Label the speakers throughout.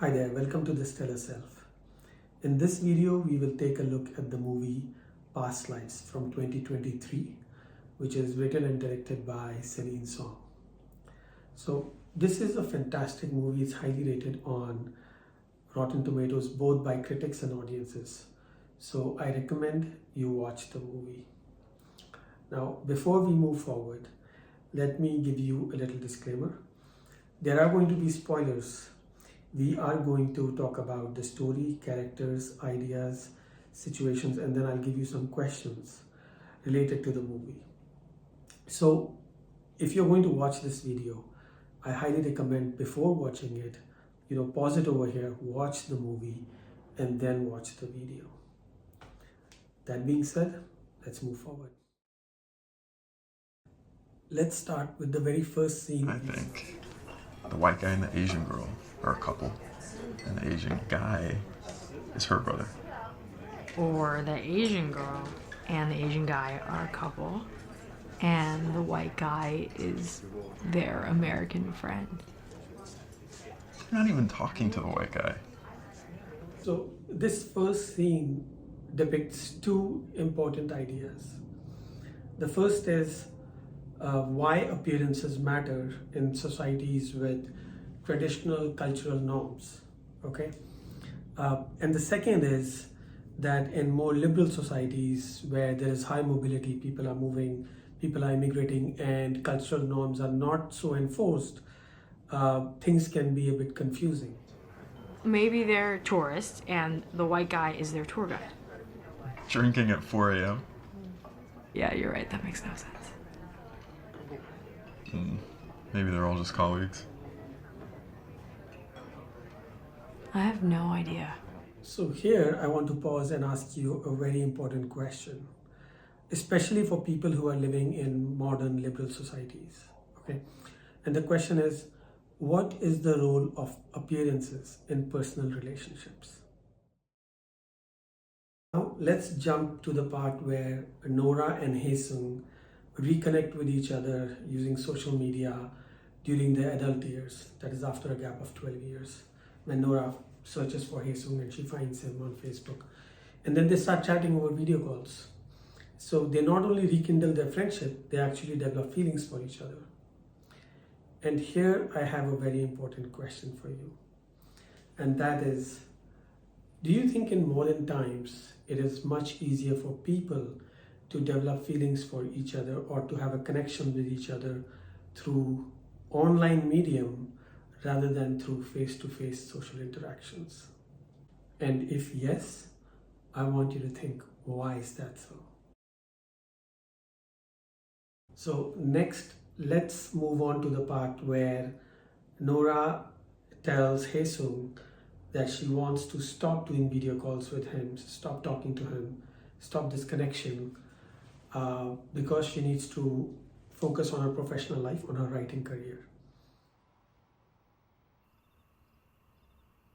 Speaker 1: Hi there, welcome to The Stellar Self. In this video, we will take a look at the movie Past Lives from 2023, which is written and directed by Celine Song. So, this is a fantastic movie. It's highly rated on Rotten Tomatoes, both by critics and audiences. So, I recommend you watch the movie. Now, before we move forward, let me give you a little disclaimer. There are going to be spoilers. We are going to talk about the story, characters, ideas, situations, and then I'll give you some questions related to the movie. So, if you're going to watch this video, I highly recommend before watching it, pause it over here, watch the movie, and then watch the video. That being said, let's move forward. Let's start with the very first scene.
Speaker 2: I think the white guy and the Asian girl are a couple, and the Asian guy is her brother.
Speaker 3: Or the Asian girl and the Asian guy are a couple, and the white guy is their American friend.
Speaker 2: You're not even talking to the white guy.
Speaker 1: So, this first scene depicts two important ideas. The first is why appearances matter in societies with traditional cultural norms. Okay, and the second is that in more liberal societies where there is high mobility, people are moving, people are immigrating, and cultural norms are not so enforced, things can be a bit confusing.
Speaker 3: Maybe they're tourists and the white guy is their tour guide.
Speaker 2: Drinking at 4 a.m.
Speaker 3: Yeah, you're right, that makes no sense.
Speaker 2: Maybe they're all just colleagues.
Speaker 3: I have no idea.
Speaker 1: So here I want to pause and ask you a very important question, especially for people who are living in modern liberal societies. Okay, and the question is, what is the role of appearances in personal relationships? Now let's jump to the part where Nora and Haesung reconnect with each other using social media during their adult years, that is after a gap of 12 years, when Nora searches for Haesung and she finds him on Facebook. And then they start chatting over video calls. So they not only rekindle their friendship, they actually develop feelings for each other. And here I have a very important question for you. And that is, do you think in modern times it is much easier for people to develop feelings for each other or to have a connection with each other through online medium rather than through face-to-face social interactions? And if yes, I want you to think, why is that so? So next, let's move on to the part where Nora tells Haesung that she wants to stop doing video calls with him, stop talking to him, stop this connection, because she needs to focus on her professional life, on her writing career.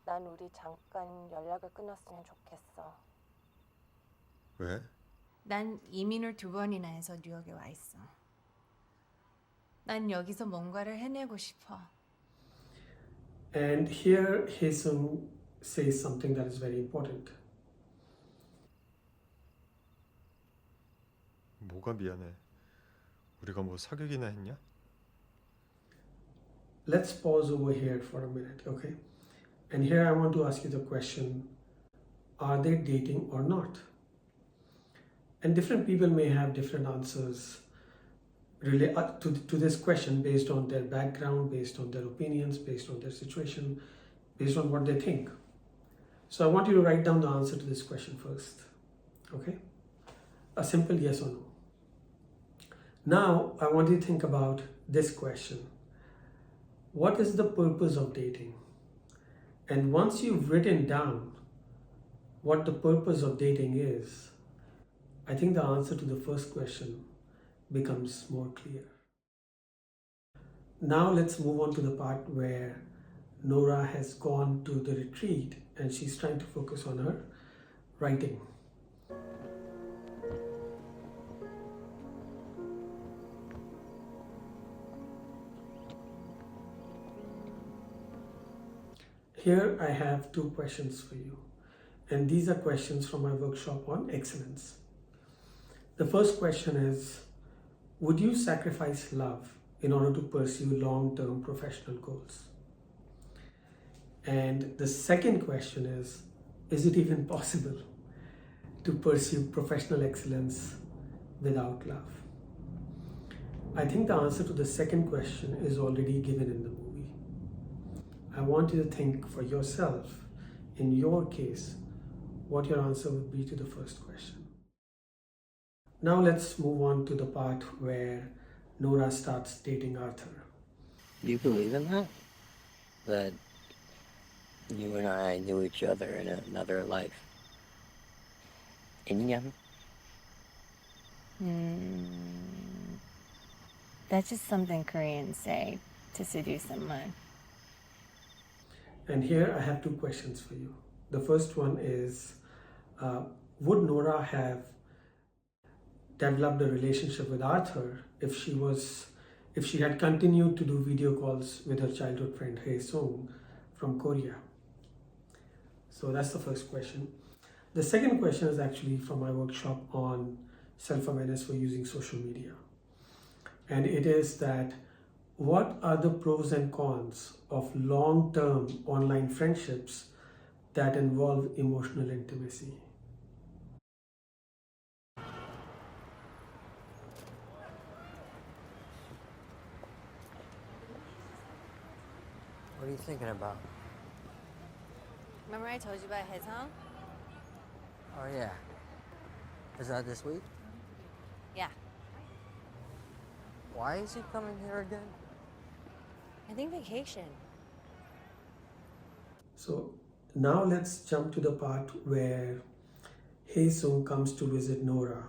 Speaker 4: 난 우리 잠깐 연락을 끊었으면 좋겠어.
Speaker 5: 왜?
Speaker 6: 난 이민을 2번이나 해서 뉴욕에 와 있어. 난 여기서 뭔가를 해내고 싶어.
Speaker 1: And here Haesung says something that is very important.
Speaker 5: 뭐가 미안해? 우리가 뭐 사귀기나 했냐?
Speaker 1: Let's pause over here for a minute, okay? And here I want to ask you the question, are they dating or not? And different people may have different answers to this question based on their background, based on their opinions, based on their situation, based on what they think. So I want you to write down the answer to this question first, okay? A simple yes or no. Now I want you to think about this question. What is the purpose of dating? And once you've written down what the purpose of dating is, I think the answer to the first question becomes more clear. Now let's move on to the part where Nora has gone to the retreat and she's trying to focus on her writing. here I have two questions for you, and these are questions from my workshop on excellence. The first question is, would you sacrifice love in order to pursue long-term professional goals? And the second question is it even possible to pursue professional excellence without love? I think the answer to the second question is already given in the movie. I want you to think for yourself, in your case, what your answer would be to the first question. Now let's move on to the part where Nora starts dating Arthur.
Speaker 7: Do you believe in that? That you and I knew each other in another life? Inyan?
Speaker 6: That's just something Koreans say to seduce someone.
Speaker 1: And here I have two questions for you. The first one is, would Nora have developed a relationship with Arthur if she had continued to do video calls with her childhood friend Hae Sung from Korea? So that's the first question. The second question is actually from my workshop on self-awareness for using social media. And it is that, what are the pros and cons of long-term online friendships that involve emotional intimacy?
Speaker 7: What are you thinking about?
Speaker 6: Remember I told you about Haesung?
Speaker 7: Oh, yeah. Is that this week?
Speaker 6: Yeah.
Speaker 7: Why is he coming here again?
Speaker 6: I think vacation.
Speaker 1: So now let's jump to the part where Hae Sung comes to visit Nora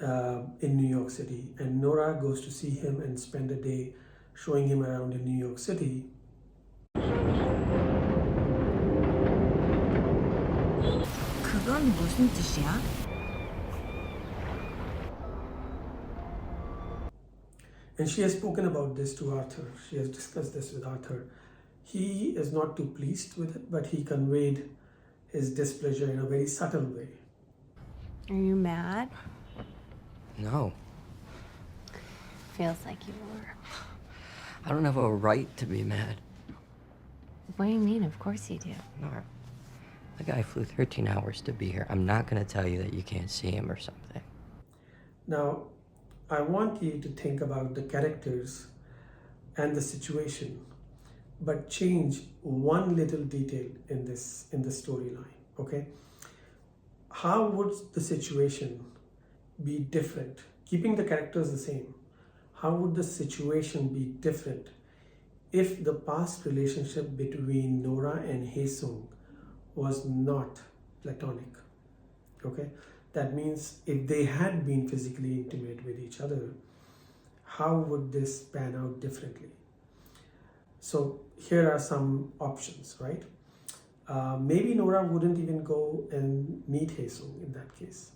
Speaker 1: in New York City, and Nora goes to see him and spend a day showing him around in New York City.
Speaker 6: 그건 무슨 뜻이야?
Speaker 1: And she has spoken about this to Arthur. She has discussed this with Arthur. He is not too pleased with it, but he conveyed his displeasure in a very subtle way.
Speaker 6: Are you mad?
Speaker 7: No.
Speaker 6: Feels like you were.
Speaker 7: I don't have a right to be mad.
Speaker 6: What do you mean? Of course you do.
Speaker 7: Nora, the guy flew 13 hours to be here. I'm not going to tell you that you can't see him or something.
Speaker 1: Now, I want you to think about the characters and the situation, but change one little detail in the storyline, okay? How would the situation be different? Keeping the characters the same, how would the situation be different if the past relationship between Nora and Hae Sung was not platonic, okay? That means if they had been physically intimate with each other, how would this pan out differently? So here are some options, right? Maybe Nora wouldn't even go and meet Hae Sung in that case.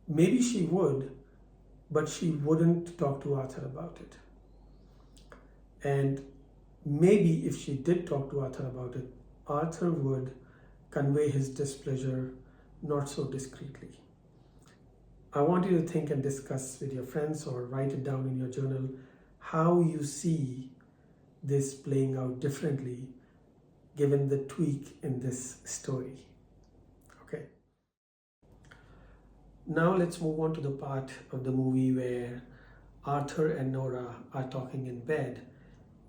Speaker 1: Maybe she would, but she wouldn't talk to Arthur about it. And maybe if she did talk to Arthur about it, Arthur would convey his displeasure not so discreetly. I want you to think and discuss with your friends or write it down in your journal how you see this playing out differently given the tweak in this story. Okay. Now let's move on to the part of the movie where Arthur and Nora are talking in bed,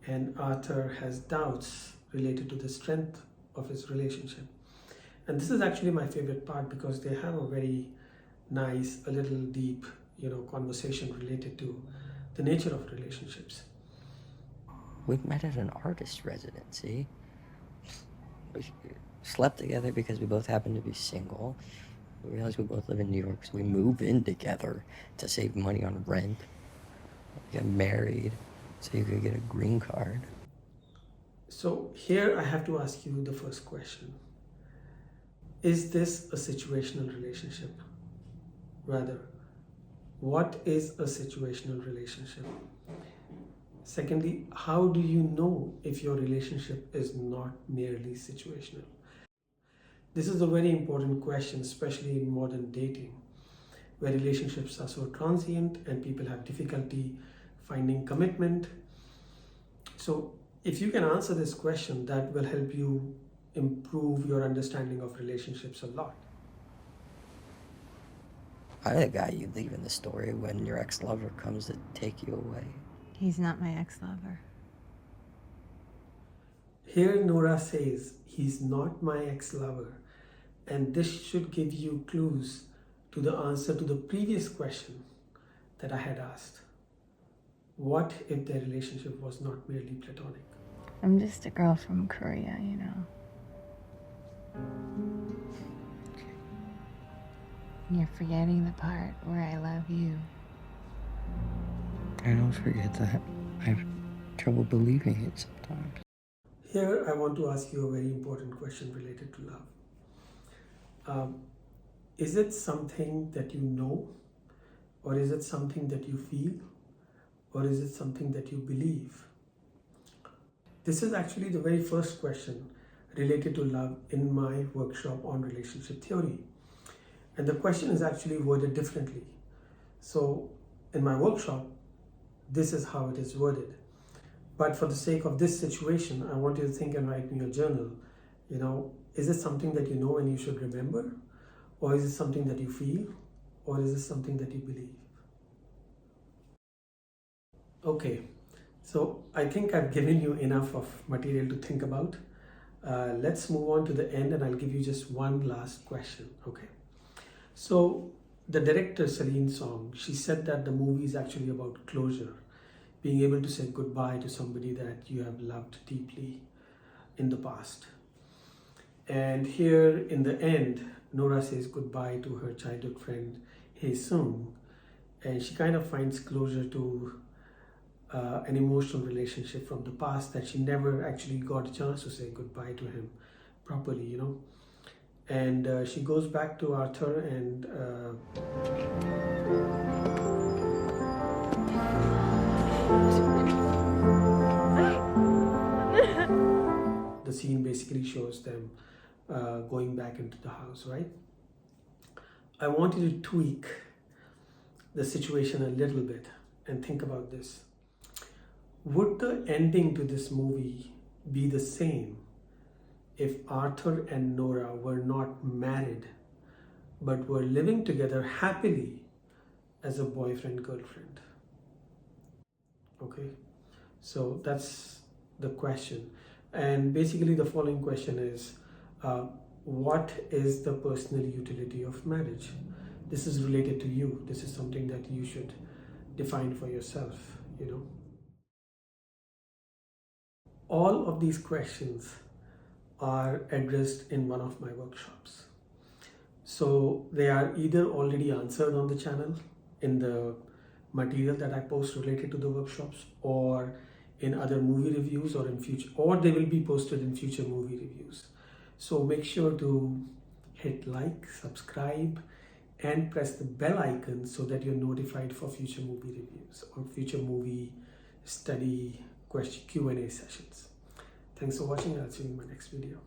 Speaker 1: and Arthur has doubts related to the strength of his relationship. And this is actually my favorite part because they have a very nice, a little deep, conversation related to the nature of relationships.
Speaker 7: We met at an artist residency. We slept together because we both happened to be single. We realized we both live in New York, so we move in together to save money on rent. We got married so you could get a green card.
Speaker 1: So here I have to ask you the first question. Is this a situational relationship? Rather, what is a situational relationship? Secondly, how do you know if your relationship is not merely situational? This is a very important question, especially in modern dating, where relationships are so transient and people have difficulty finding commitment. So if you can answer this question, that will help you improve your understanding of relationships a lot.
Speaker 7: I'm the guy you leave in the story when your ex-lover comes to take you away.
Speaker 6: He's not my ex-lover.
Speaker 1: Here Nora says, he's not my ex-lover, and this should give you clues to the answer to the previous question that I had asked. What if their relationship was not merely platonic?
Speaker 6: I'm just a girl from Korea, you know. You're forgetting the part where I love you.
Speaker 7: I don't forget that. I have trouble believing it sometimes.
Speaker 1: Here I want to ask you a very important question related to love. Is it something that you know, or is it something that you feel, or is it something that you believe? This is actually the very first question related to love in my workshop on relationship theory. And the question is actually worded differently. So in my workshop, this is how it is worded. But for the sake of this situation, I want you to think and write in your journal, you know, is it something that you know and you should remember? Or is it something that you feel? Or is it something that you believe? Okay, so I think I've given you enough of material to think about. Let's move on to the end, and I'll give you just one last question, okay? So the director, Celine Song, she said that the movie is actually about closure, being able to say goodbye to somebody that you have loved deeply in the past. And here in the end, Nora says goodbye to her childhood friend, Hae Sung, and she kind of finds closure to an emotional relationship from the past that she never actually got a chance to say goodbye to him properly, you know. And she goes back to Arthur, and the scene basically shows them going back into the house, right? I want you to tweak the situation a little bit and think about this. Would the ending to this movie be the same if Arthur and Nora were not married but were living together happily as a boyfriend-girlfriend? Okay, so that's the question. And basically the following question is, what is the personal utility of marriage? This is related to you. This is something that you should define for yourself, you know. All of these questions are addressed in one of my workshops. So they are either already answered on the channel in the material that I post related to the workshops, or in other movie reviews, or in future, or they will be posted in future movie reviews. So make sure to hit like, subscribe, and press the bell icon so that you're notified for future movie reviews or future movie study question Q&A sessions. Thanks for watching. I'll see you in my next video.